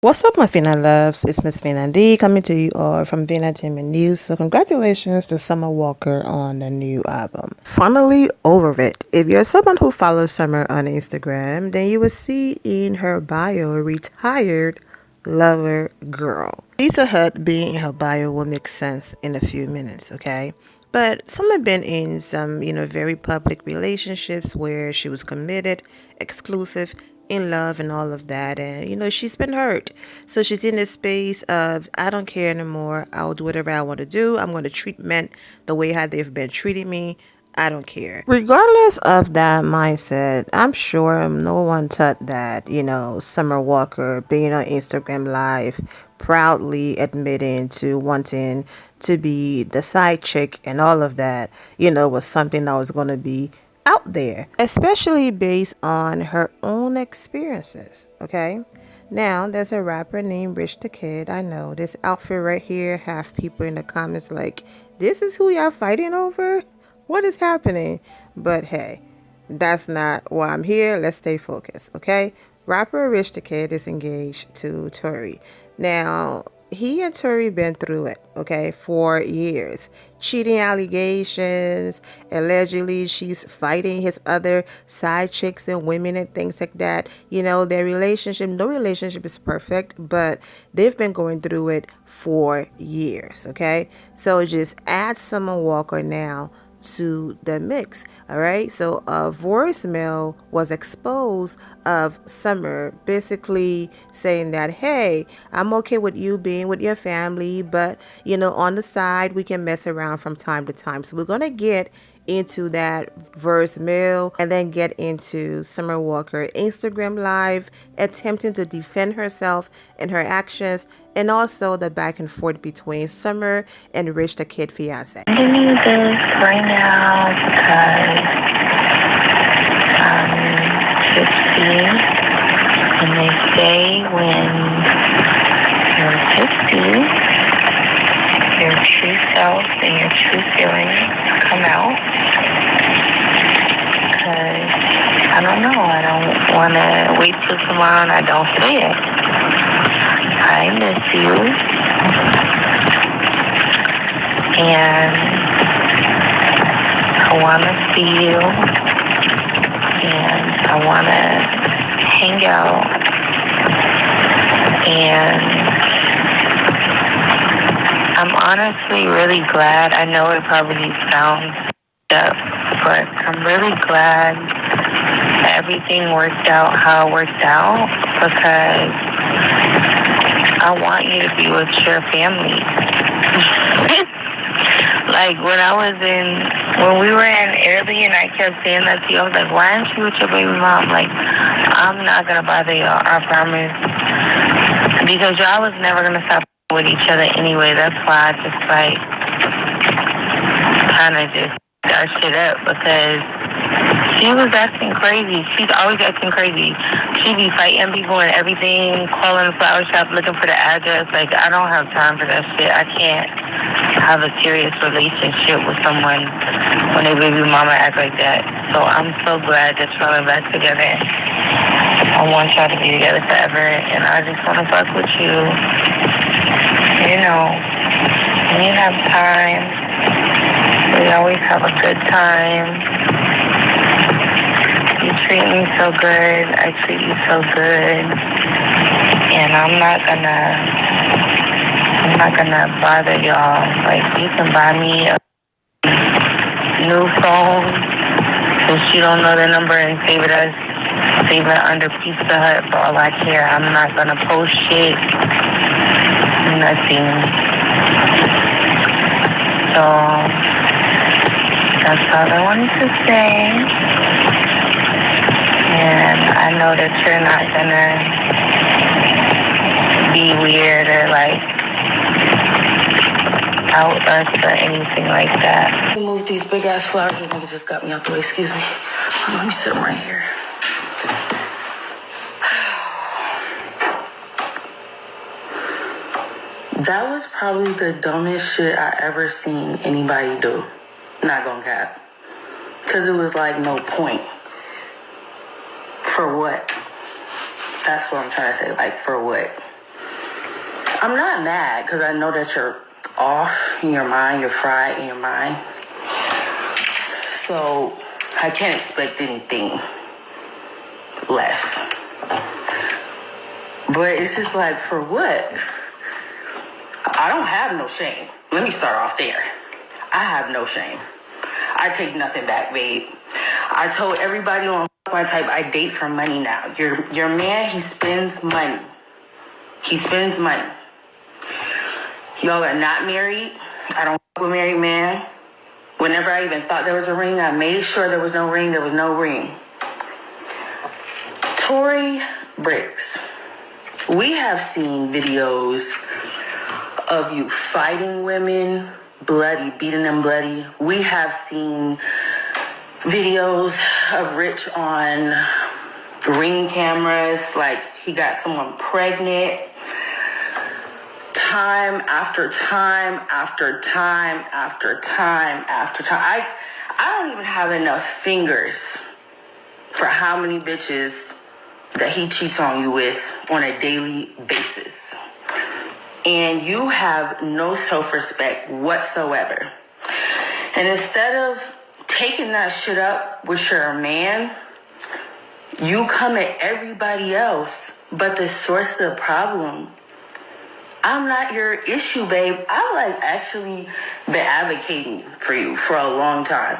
What's up, my Fina loves? It's Miss Fina D coming to you all from Fina Entertainment News. So, congratulations to Summer Walker on the new album. Finally over it. If you're someone who follows Summer on Instagram, then you will see in her bio retired lover girl. Pizza Hut being in her bio will make sense in a few minutes, okay? But Summer been in some, very public relationships where she was committed, exclusive, in love and all of that, and she's been hurt, so she's in this space of I don't care anymore. I'll do whatever I want to do. I'm going to treat men the way how they've been treating me. I don't care. Regardless of that mindset, I'm sure no one thought that Summer Walker being on Instagram Live proudly admitting to wanting to be the side chick and all of that was something that was going to be out there, especially based on her own experiences. Okay. Now, there's a rapper named Rich the Kid. I know this outfit right here, half people in the comments like, this is who y'all fighting over? What is happening? But hey, that's not why I'm here. Let's stay focused, okay? Rapper Rich the Kid is engaged to Tori. Now, he and Tori been through it, okay, for years. Cheating allegations, allegedly she's fighting his other side chicks and women and things like that. Their relationship, no relationship is perfect, but they've been going through it for years, okay? So just add Summer Walker now to the mix. All right, so a voicemail was exposed of Summer basically saying that, hey, I'm okay with you being with your family, but on the side we can mess around from time to time. So we're gonna get into that voicemail and then get into Summer Walker Instagram Live attempting to defend herself and her actions, and also the back and forth between Summer and Rich the Kid Fiancée. I'm giving you this right now because I'm 50, and they say when you're 50, your true self and your true feelings come out. Because I don't know, I don't want to wait till tomorrow and I don't say it. I miss you. And I want to see you. And I want to hang out. And I'm honestly really glad. I know it probably sounds up, but I'm really glad everything worked out how it worked out, because I want you to be with your family. Like when we were in Italy and I kept saying that to you, I was like, why aren't you with your baby mom? Like, I'm not going to bother y'all, I promise. Because y'all was never going to stop with each other anyway. That's why I just kind of just start shit up, because she was acting crazy. She's always acting crazy. She be fighting people and everything, calling the flower shop looking for the address. Like, I don't have time for that shit. I can't have a serious relationship with someone when their baby mama act like that. So I'm so glad that y'all are back together. I want y'all to be together forever, and I just want to fuck with you. When you have time, we always have a good time. You treat me so good, I treat you so good, and I'm not gonna bother y'all. Like, you can buy me a new phone since you don't know the number and save it under Pizza Hut for all I care. I'm not gonna post shit, nothing. So that's all I wanted to say. And I know that you're not gonna be weird or like out us or anything like that. Move these big ass flowers. This nigga just got me out the way. Excuse me. Let me sit right here. That was probably the dumbest shit I ever seen anybody do. Not gonna cap. Because it was like no point. For what? That's what I'm trying to say. Like, for what? I'm not mad because I know that you're off in your mind, you're fried in your mind. So I can't expect anything less. But it's just like, for what? I don't have no shame. Let me start off there. I have no shame. I take nothing back, babe. I told everybody on my type I date for money now. Your man, he spends money. He spends money. Y'all are not married. I don't fuck with married man. Whenever I even thought there was a ring, I made sure there was no ring. There was no ring. Tori Briggs. We have seen videos of you fighting women, bloody, beating them bloody. We have seen videos of Rich on ring cameras, like he got someone pregnant. Time after time after time after time after time. I don't even have enough fingers for how many bitches that he cheats on you with on a daily basis. And you have no self-respect whatsoever. And instead of taking that shit up with your man, you come at everybody else but the source of the problem. I'm not your issue, babe. I've actually been advocating for you for a long time.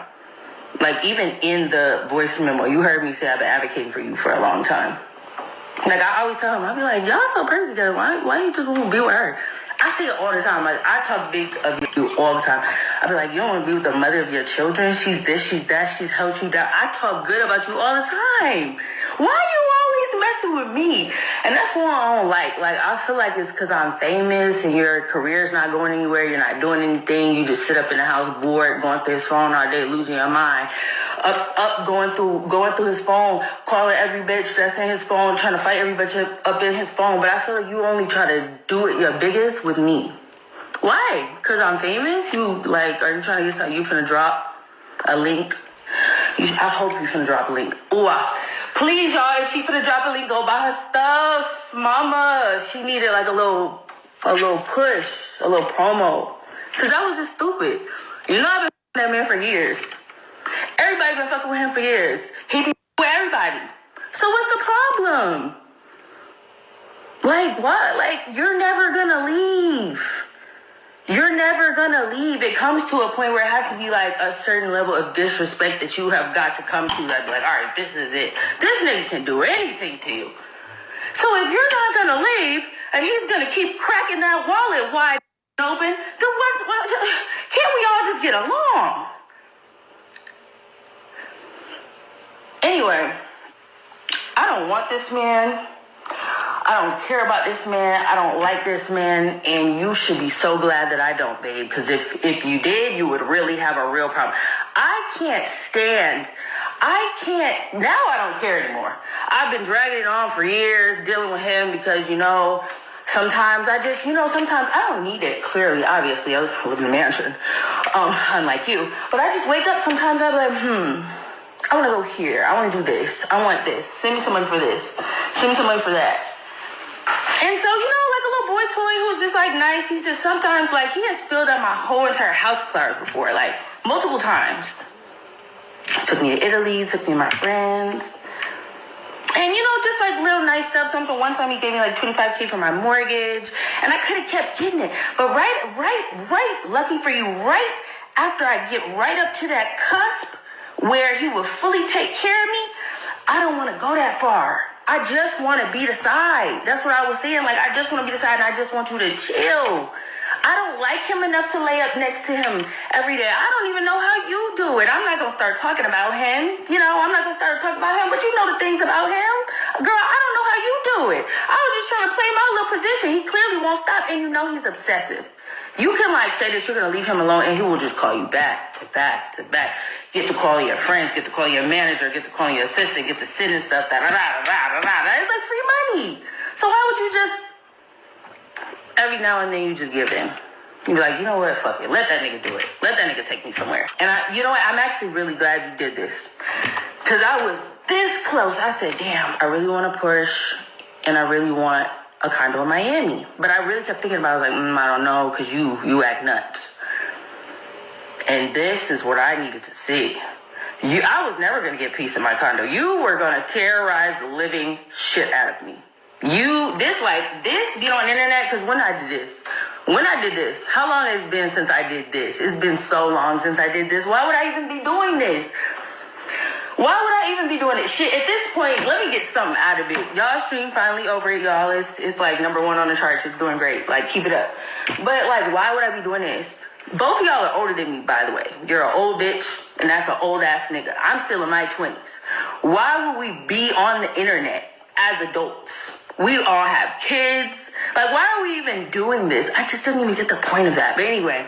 Like, even in the voice memo, you heard me say I've been advocating for you for a long time. Like, I always tell him, I be like, y'all so perfect together. Why you just want to be with her? I say it all the time. Like, I talk big of you all the time. I be like, you don't want to be with the mother of your children. She's this, she's that, she's helped you down. I talk good about you all the time. Why you always messing with me? And that's what I don't like. Like, I feel like it's because I'm famous and your career's not going anywhere. You're not doing anything. You just sit up in the house bored, going through his phone all day, losing your mind. Going through his phone, calling every bitch that's in his phone, trying to fight every bitch up in his phone. But I feel like you only try to do it your biggest with me. Why? Because I'm famous? Are you trying to get something? You finna drop a link? I hope you finna drop a link. Ooh, please, y'all, if she finna drop a link, go buy her stuff. Mama, she needed like a little push, a little promo. Because that was just stupid. You know, I've been that man for years. Everybody been fucking with him for years. He be with everybody. So what's the problem? Like, what? Like, you're never gonna leave. You're never gonna leave. It comes to a point where it has to be like a certain level of disrespect that you have got to come to. Like, all right, this is it. This nigga can do anything to you. So if you're not gonna leave and he's gonna keep cracking that wallet wide open, then can't we all just get along? Anyway, I don't want this man. I don't care about this man. I don't like this man. And you should be so glad that I don't, babe. Because if you did, you would really have a real problem. Now I don't care anymore. I've been dragging it on for years, dealing with him because, sometimes sometimes I don't need it. Clearly, obviously, I live in a mansion, unlike you. But I just wake up sometimes, I'm like, I want to go here. I want to do this. I want this. Send me some money for this. Send me some money for that. And so, like a little boy toy who's just nice. He's just sometimes he has filled up my whole entire house with flowers before, multiple times. Took me to Italy, took me to my friends. And, just little nice stuff. Something one time he gave me $25K for my mortgage. And I could have kept getting it. But right, lucky for you, right after I get right up to that cusp where he would fully take care of me, I don't want to go that far. I just want to be the side. That's what I was saying. I just want to be the side and I just want you to chill. I don't like him enough to lay up next to him every day. I don't even know how you do it. I'm not going to start talking about him. I'm not going to start talking about him, but you know the things about him. Girl, I don't know how you do it. I was just trying to play my little position. He clearly won't stop, and he's obsessive. You can say that you're going to leave him alone, and he will just call you back to back to back. Get to call your friends, get to call your manager, get to call your assistant, get to sending stuff, It's like free money. So why would you just, every now and then you just give in? You be like, you know what, fuck it. Let that nigga do it. Let that nigga take me somewhere. And you know what, I'm actually really glad you did this. Because I was this close. I said, damn, I really want to push, and I really want a condo in Miami. But I really kept thinking about it. I was like, I don't know, because you act nuts. And this is what I needed to see. I was never going to get peace in my condo. You were going to terrorize the living shit out of me. This be on the internet, because when I did this, how long has it been since I did this? It's been so long since I did this. Why would I even be doing this? Why would I even be doing it? Shit, at this point, let me get something out of it. Y'all stream finally over it, y'all. It's like number one on the charts. It's doing great. Like, keep it up. But, like, why would I be doing this? Both of y'all are older than me, by the way. You're an old bitch, and that's an old-ass nigga. I'm still in my 20s. Why would we be on the internet as adults? We all have kids. Like, why are we even doing this? I just didn't even get the point of that. But anyway,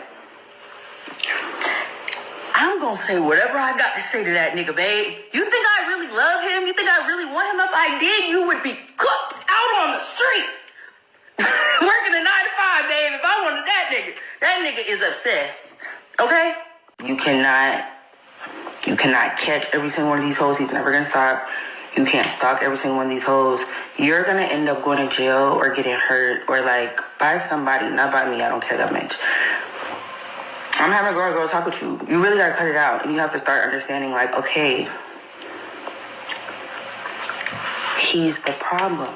I'm gonna say whatever I got to say to that nigga, babe. You think I really love him? You think I really want him? If I did, you would be cooked out on the street. Working a 9 to 5, babe. If I wanted that nigga is obsessed. Okay? You cannot catch every single one of these hoes. He's never gonna stop. You can't stalk every single one of these hoes. You're gonna end up going to jail or getting hurt or like by somebody, not by me. I don't care that much. I'm having a girl talk with you. You really gotta cut it out, and you have to start understanding, like, okay, he's the problem.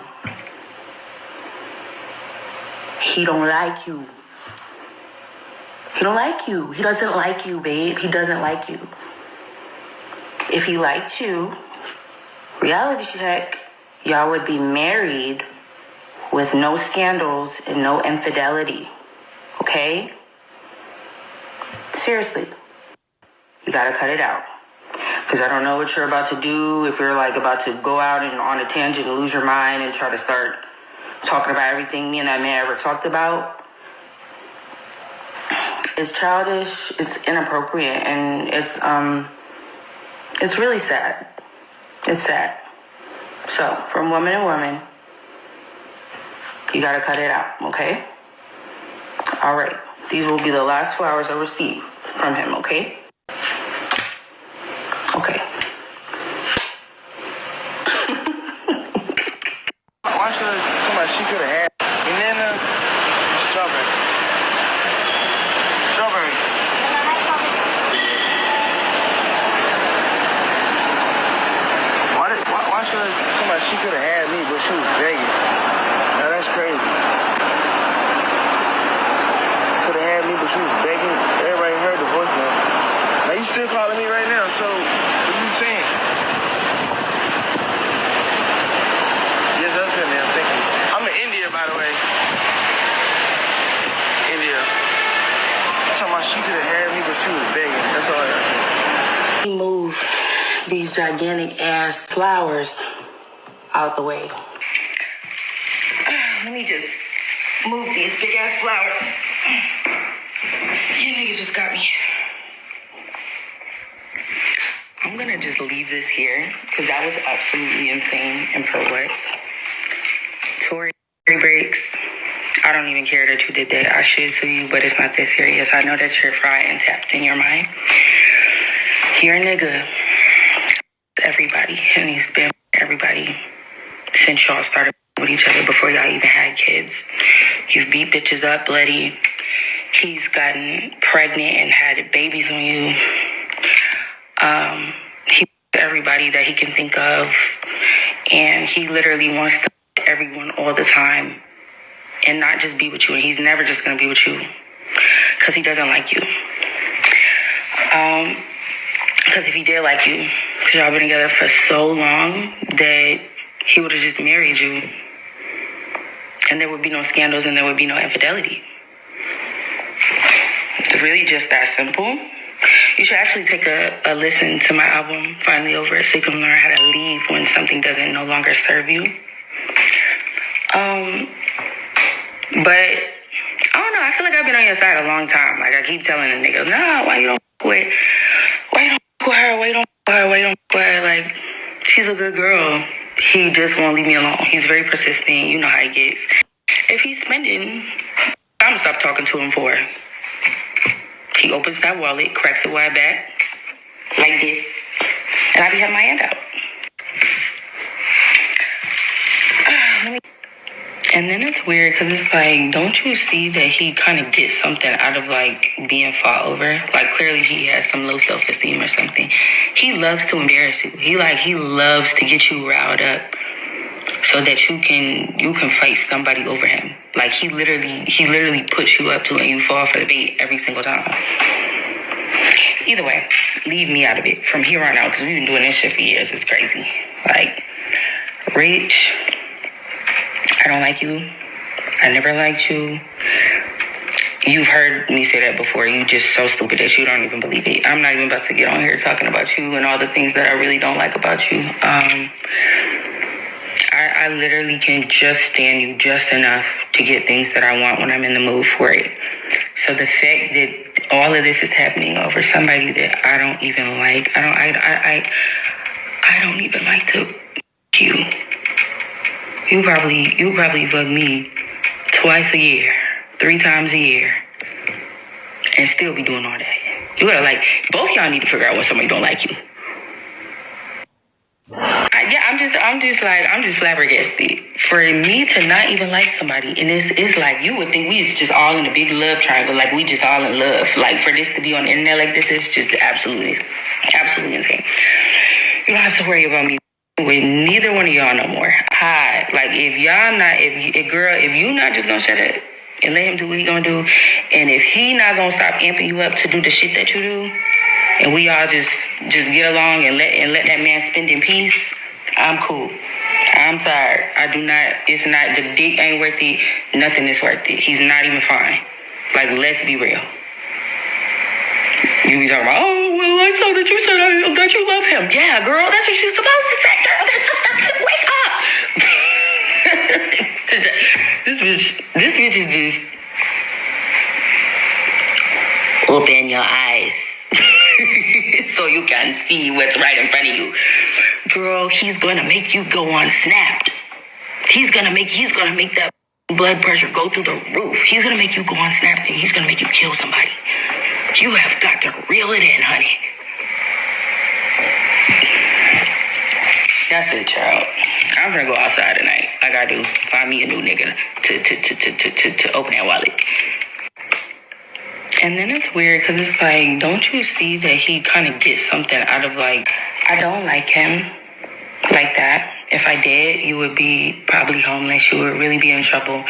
He don't like you. He don't like you. He doesn't like you, babe. He doesn't like you. If he liked you, reality check, y'all would be married with no scandals and no infidelity. Okay? Seriously. You gotta cut it out. Because I don't know what you're about to do. If you're like about to go out and on a tangent and lose your mind and try to start talking about everything me and that man ever talked about. It's childish, it's inappropriate, and it's really sad. It's sad. So, from woman to woman, you gotta cut it out, okay? All right. These will be the last flowers I receive from him, okay? Okay. Why should somebody she could have had banana, strawberry? Strawberry. Why should somebody she could have had me, but she was begging? Now that's crazy. Could have had me, but she was begging. Everybody heard the voice note. Now you still calling me right now, so what you saying? Yes, that's it, man. Thank you. I'm in India, by the way. India. Somebody she could have had me, but she was begging. That's all I got to say. Move these gigantic ass flowers out the way. Let me just move these big ass flowers. You nigga just got me. I'm gonna just leave this here because that was absolutely insane. And for what? Tori breaks. I don't even care that you did that. I should sue you, but it's not that serious. I know that you're fried and tapped in your mind. You're a nigga. Everybody, and he's been everybody since y'all started with each other, before y'all even had kids. You've beat bitches up bloody. He's gotten pregnant and had babies on you. He everybody that he can think of, and he literally wants to be everyone all the time and not just be with you. And he's never just gonna be with you because he doesn't like you. Because if he did like you, because y'all been together for so long, that he would have just married you. And there would be no scandals and there would be no infidelity. It's really just that simple. You should actually take a listen to my album, Finally Over It, so you can learn how to leave when something doesn't no longer serve you. But, I don't know, I feel like I've been on your side a long time. Like, I keep telling the nigga, nah, why you don't quit? Why you don't with her? Why you don't with her? Why you don't with her? Like, she's a good girl. He just won't leave me alone. He's very persistent. You know how he gets. If he's spending, I'm gonna stop talking to him for her. He opens that wallet, cracks it wide back, like this, and I be having my hand out. And then it's weird because it's like, don't you see that he kind of gets something out of like being fought over? Like clearly he has some low self-esteem or something. He loves to embarrass you. He loves to get you riled up so that you can fight somebody over him. Like he literally puts you up to it and you fall for the bait every single time. Either way, leave me out of it from here on out because we've been doing this shit for years. It's crazy. Like, Rich, I don't like you. I never liked you. You've heard me say that before. You just so stupid that you don't even believe it. I'm not even about to get on here talking about you and all the things that I really don't like about you. I literally can just stand you just enough to get things that I want when I'm in the mood for it. So the fact that all of this is happening over somebody that I don't even like, I don't even like to you. You probably bug me twice a year, 3 times a year, and still be doing all that. You gotta like, both y'all need to figure out when somebody don't like you. I'm just flabbergasted. For me to not even like somebody, and it's like, you would think we is just all in a big love triangle, like we just all in love. Like for this to be on the internet like this is just absolutely insane. You don't have to worry about me with neither one of y'all no more. Hi, like if you not just gonna shut up and let him do what he gonna do, and if he not gonna stop amping you up to do the shit that you do, and we all just get along and let that man spend in peace, I'm cool. I'm tired. It's not, the dick ain't worth it. Nothing is worth it. He's not even fine. Like, let's be real. You be talking about, oh, well, I saw that you said that you love him. Yeah, girl, that's what you're supposed to say, girl. Wake up. This bitch is just open your eyes so you can see what's right in front of you. Girl, he's gonna make you go on Snapped. He's gonna make that blood pressure go through the roof. He's gonna make you go on Snapped and he's gonna make you kill somebody. You have got to reel it in, honey. That's it, child. I'm gonna go outside tonight. Like I do. Find me a new nigga to open that wallet. And then it's weird because it's like, don't you see that he kind of gets something out of like, I don't like him like that. If I did, you would be probably homeless. You would really be in trouble.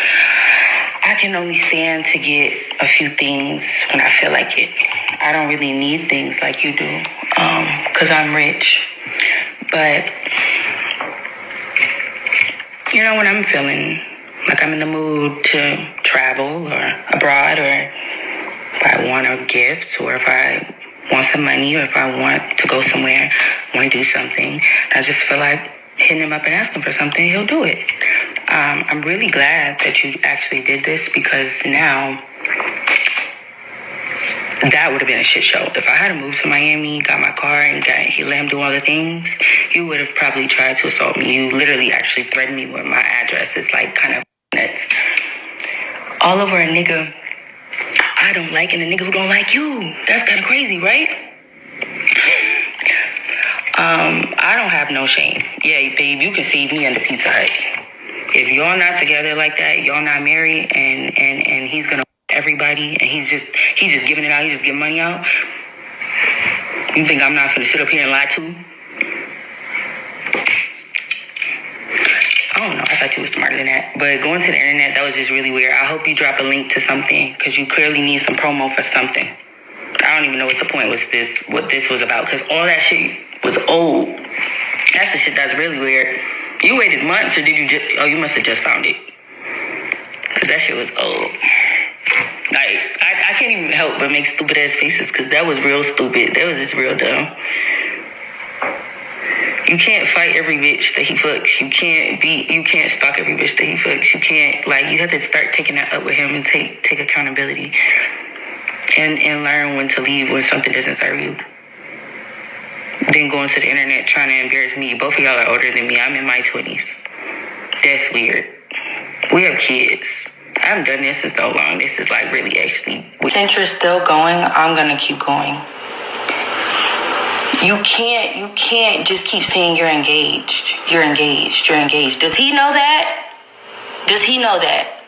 I can only stand to get a few things when I feel like it. I don't really need things like you do because I'm rich. But, you know, when I'm feeling like I'm in the mood to travel or abroad, or if I want gifts, or if I want some money, or if I want to go somewhere, want to do something, I just feel like hitting him up and asking for something, he'll do it. I'm really glad that you actually did this, because now that would have been a shit show. If I had moved to Miami, got my car, and he let him do all the things, you would have probably tried to assault me. You literally actually threatened me with my address. It's like kind of nuts. All over a nigga I don't like and a nigga who don't like you. That's kind of crazy, right? I don't have no shame. Yeah, babe, you can see me under Pizza Hut. If y'all not together like that, y'all not married, and he's gonna everybody, and he's just giving it out, he's just giving money out. You think I'm not gonna sit up here and lie to you? I don't know. I thought you was smarter than that. But going to the internet, that was just really weird. I hope you drop a link to something, because you clearly need some promo for something. I don't even know what the point was what this was about, because all that shit was old. That's the shit that's really weird. You waited months, or did you you must have just found it. Because that shit was old. Like, I can't even help but make stupid ass faces, because that was real stupid. That was just real dumb. You can't fight every bitch that he fucks. You can't stalk every bitch that he fucks. You can't, you have to start taking that up with him and take accountability. And learn when to leave when something doesn't serve you. Then going to the internet trying to embarrass me. Both of y'all are older than me. I'm in my 20s. That's weird. We have kids. I haven't done this in so long. This is really actually... Since you're still going, I'm going to keep going. You can't just keep saying you're engaged. You're engaged. You're engaged. Does he know that? Does he know that?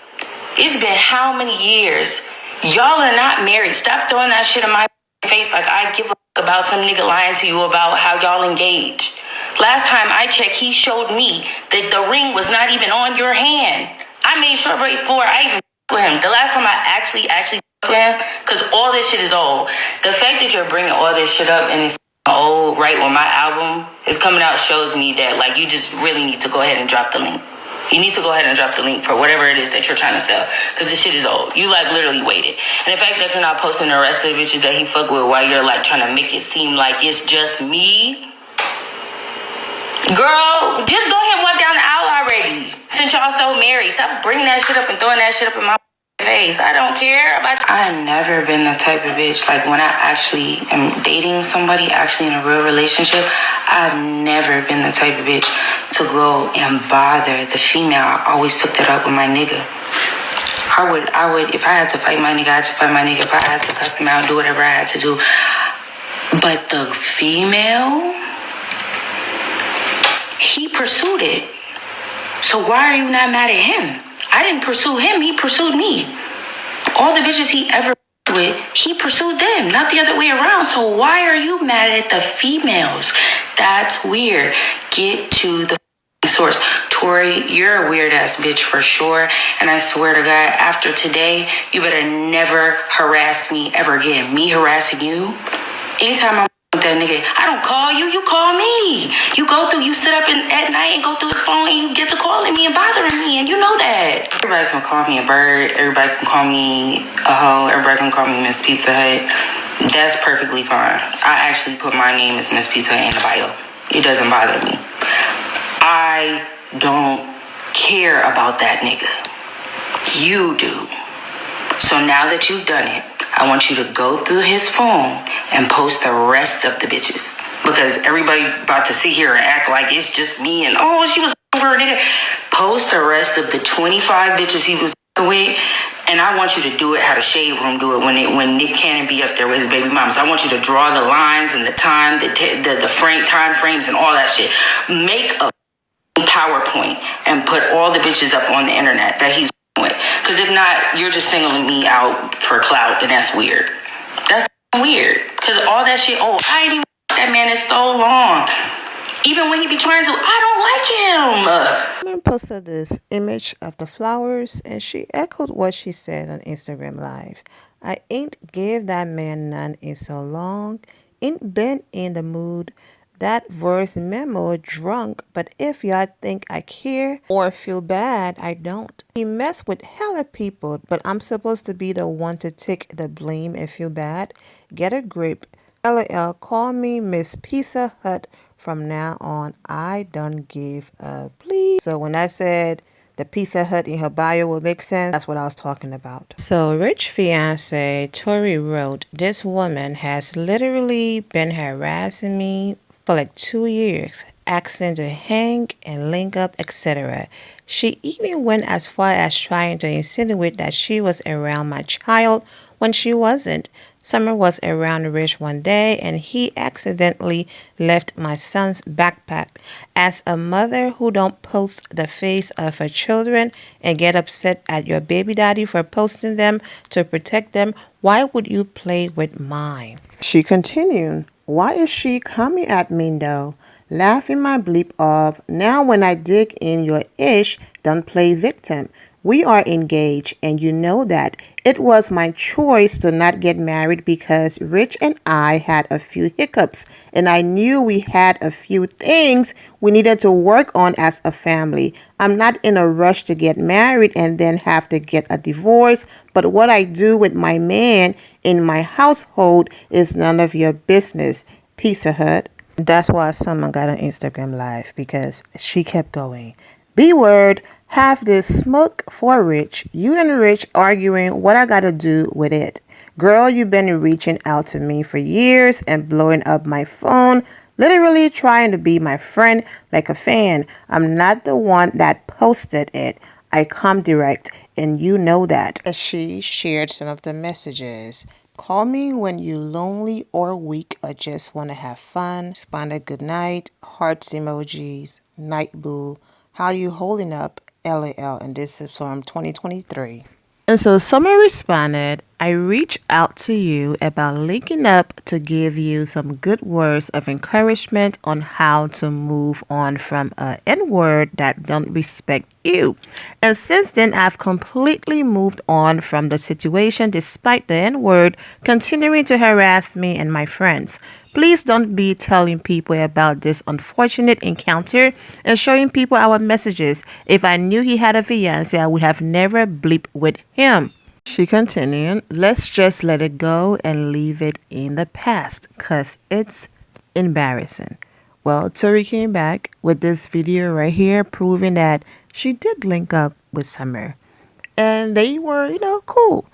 It's been how many years? Y'all are not married. Stop throwing that shit in my face like I give a fuck about some nigga lying to you about how y'all engaged. Last time I checked, he showed me that the ring was not even on your hand. I made sure before I even with him. The last time I actually with him, because all this shit is old. The fact that you're bringing all this shit up and it's old right when my album is coming out shows me that like you just really need to go ahead and drop the link. You need to go ahead and drop the link for whatever it is that you're trying to sell. Because this shit is old. You, like, literally waited. And the fact that you're not posting the rest of the bitches that he fuck with while you're, like, trying to make it seem like it's just me. Girl, just go ahead and walk down the aisle already. Since y'all so married. Stop bringing that shit up and throwing that shit up in my face. I don't care about you. I've never been the type of bitch, like, when I actually am dating somebody, actually in a real relationship, I've never been the type of bitch to go and bother the female. I always took that up with my nigga. I would, if I had to fight my nigga, I had to fight my nigga. If I had to cuss him out, do whatever I had to do. But the female, he pursued it. So why are you not mad at him? I didn't pursue him, he pursued me. All the bitches he ever with, he pursued them, not the other way around. So why are you mad at the females? That's weird. Get to the source. Tori, you're a weird ass bitch for sure. And I swear to God, after today, you better never harass me ever again. Me harassing you? Anytime I'm with that nigga, I don't call you, you call me. You sit up at night and go through his phone and you get to calling me and bothering me, and you know that. Everybody can call me a bird, everybody can call me a hoe, everybody can call me Miss Pizza Hut. That's perfectly fine. I actually put my name as Miss Pizza Hut in the bio. It doesn't bother me. I don't care about that nigga. You do. So now that you've done it, I want you to go through his phone and post the rest of the bitches. Because everybody about to sit here and act like it's just me and, oh, she was her nigga. Post the rest of the 25 bitches he was with. And I want you to do it how the Shade Room do it when Nick Cannon be up there with his baby mama. So I want you to draw the lines and the time, the time frames and all that shit. Make a PowerPoint and put all the bitches up on the internet that he's with. Because if not, you're just singling me out for clout, and that's weird. That's weird. Because all that shit, I ain't even that man is so long. Even when he be trying to, I don't like him. Woman posted this image of the flowers and she echoed what she said on Instagram Live. I ain't gave that man none in so long. Ain't been in the mood. That voice memo drunk, but if y'all think I care or feel bad, I don't. He messed with hella people, but I'm supposed to be the one to take the blame and feel bad? Get a grip. LOL, call me Miss Pizza Hut from now on. I don't give a please. So when I said the Pizza Hut in her bio will make sense, that's what I was talking about. So Rich Fiancée Tori wrote, this woman has literally been harassing me for like 2 years, asking to hang and link up, etc. She even went as far as trying to insinuate that she was around my child when she wasn't. Summer was around Rich one day and he accidentally left my son's backpack. As a mother who don't post the face of her children and get upset at your baby daddy for posting them to protect them, why would you play with mine? She continued, why is she coming at me though? Laughing my bleep off. Now when I dig in your ish, don't play victim. We are engaged and you know that. It was my choice to not get married because Rich and I had a few hiccups and I knew we had a few things we needed to work on as a family. I'm not in a rush to get married and then have to get a divorce, but what I do with my man in my household is none of your business. Pizza Hut. That's why someone got on Instagram Live, because she kept going. B-word, have this smoke for Rich. You and Rich arguing what I gotta do with it. Girl, you've been reaching out to me for years and blowing up my phone, literally trying to be my friend like a fan. I'm not the one that posted it. I come direct, and you know that. She shared some of the messages. Call me when you lonely or weak or just want to have fun. Respond a good night, hearts emojis, night boo. How you holding up? LAL, and this is from 2023. And so Summer responded, I reached out to you about linking up to give you some good words of encouragement on how to move on from a N-word that don't respect you. And since then, I've completely moved on from the situation despite the N-word continuing to harass me and my friends. Please don't be telling people about this unfortunate encounter and showing people our messages. If I knew he had a fiancé, I would have never bleeped with him. She continued, let's just let it go and leave it in the past because it's embarrassing. Well, Tori came back with this video right here proving that she did link up with Summer. And they were, cool.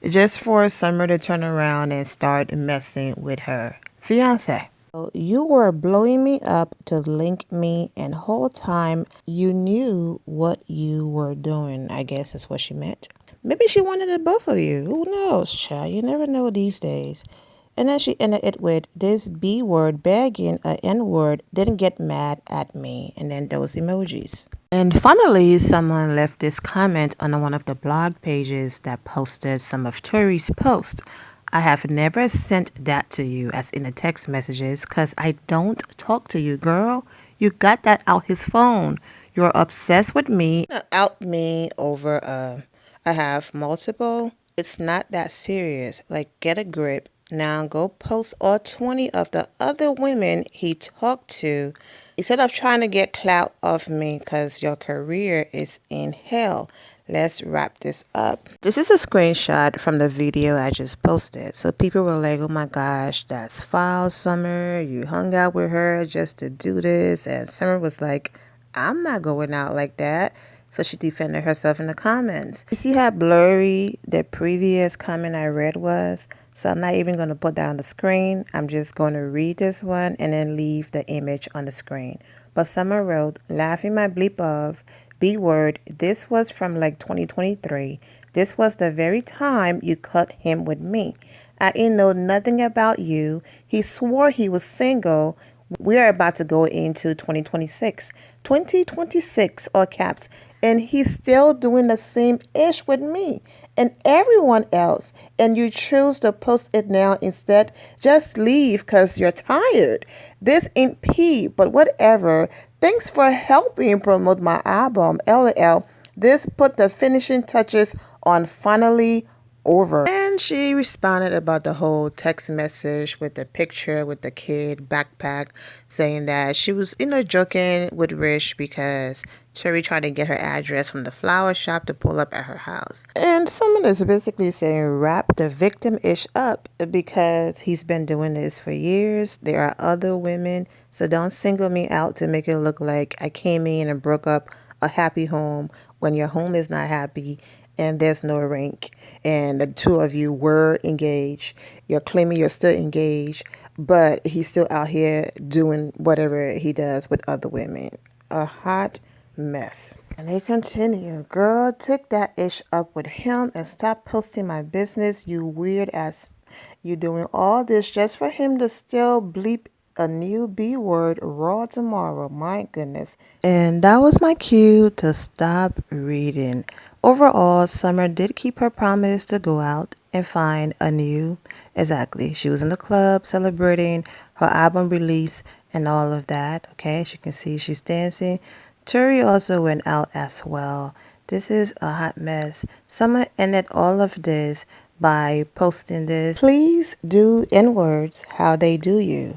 Just for Summer to turn around and start messing with her fiance. So you were blowing me up to link me, and whole time you knew what you were doing. I guess that's what she meant. Maybe she wanted the both of you. Who knows, child? You never know these days. And then she ended it with this B word begging a N word, didn't get mad at me, and then those emojis. And finally, someone left this comment on one of the blog pages that posted some of Tori's posts. I have never sent that to you as in the text messages because I don't talk to you, girl. You got that out his phone. You're obsessed with me. Out me over I have multiple. It's not that serious. Like, get a grip. Now go post all 20 of the other women he talked to instead of trying to get clout off me because your career is in hell. Let's wrap this up. This is a screenshot from the video I just posted. So people were like, oh my gosh, that's foul, Summer. You hung out with her just to do this. And Summer was like, I'm not going out like that. So she defended herself in the comments. You see how blurry the previous comment I read was? So I'm not even going to put that on the screen. I'm just going to read this one and then leave the image on the screen. But Summer wrote, laughing my bleep off, B word, this was from like 2023. This was the very time you cut him with me. I didn't know nothing about you. He swore he was single. We are about to go into 2026. 2026, all caps. And he's still doing the same ish with me and everyone else. And you choose to post it now instead. Just leave because you're tired. This ain't pee, but whatever. Thanks for helping promote my album, LOL. This put the finishing touches on Finally Over. And she responded about the whole text message with the picture with the kid backpack, saying that she was, joking with Rich because Tori tried to get her address from the flower shop to pull up at her house. And someone is basically saying wrap the victim-ish up because he's been doing this for years. There are other women, so don't single me out to make it look like I came in and broke up a happy home when your home is not happy and there's no rank and the two of you were engaged. You're claiming you're still engaged, but he's still out here doing whatever he does with other women. A hot mess. And they continue, girl, take that ish up with him and stop posting my business, you weird ass. You doing all this just for him to still bleep a new B word raw tomorrow. My goodness. And that was my cue to stop reading. Overall, Summer did keep her promise to go out and find a new, exactly. She was in the club celebrating her album release and all of that. Okay, as you can see, she's dancing. Tori also went out as well. This is a hot mess. Summer ended all of this by posting this. Please do N-words how they do you.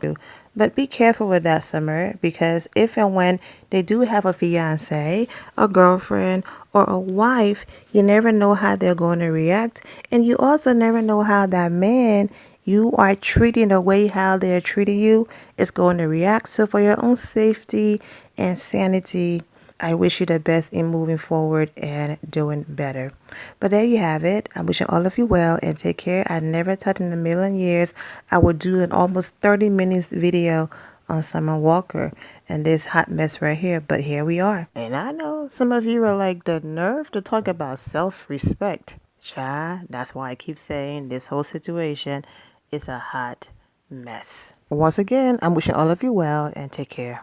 But be careful with that, Summer, because if and when they do have a fiancé, a girlfriend, or a wife, you never know how they're going to react. And you also never know how that man you are treating the way how they're treating you is going to react. So for your own safety and sanity, I wish you the best in moving forward and doing better. But there you have it. I'm wishing all of you well and take care. I never thought in a million years I would do an almost 30 minutes video on Summer Walker and this hot mess right here. But here we are. And I know some of you are like, the nerve to talk about self-respect. Child, that's why I keep saying this whole situation is a hot mess. Once again, I'm wishing all of you well and take care.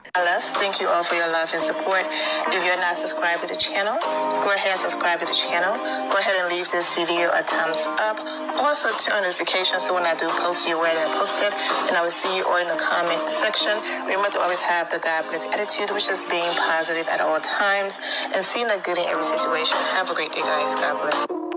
Thank you all for your love and support. If you're not subscribed to the channel, go ahead and subscribe to the channel. Go ahead and leave this video a thumbs up. Also turn on notifications so when I do post, you're aware that I posted. And I will see you all in the comment section. Remember to always have the God bless attitude, which is being positive at all times and seeing the good in every situation. Have a great day, guys. God bless.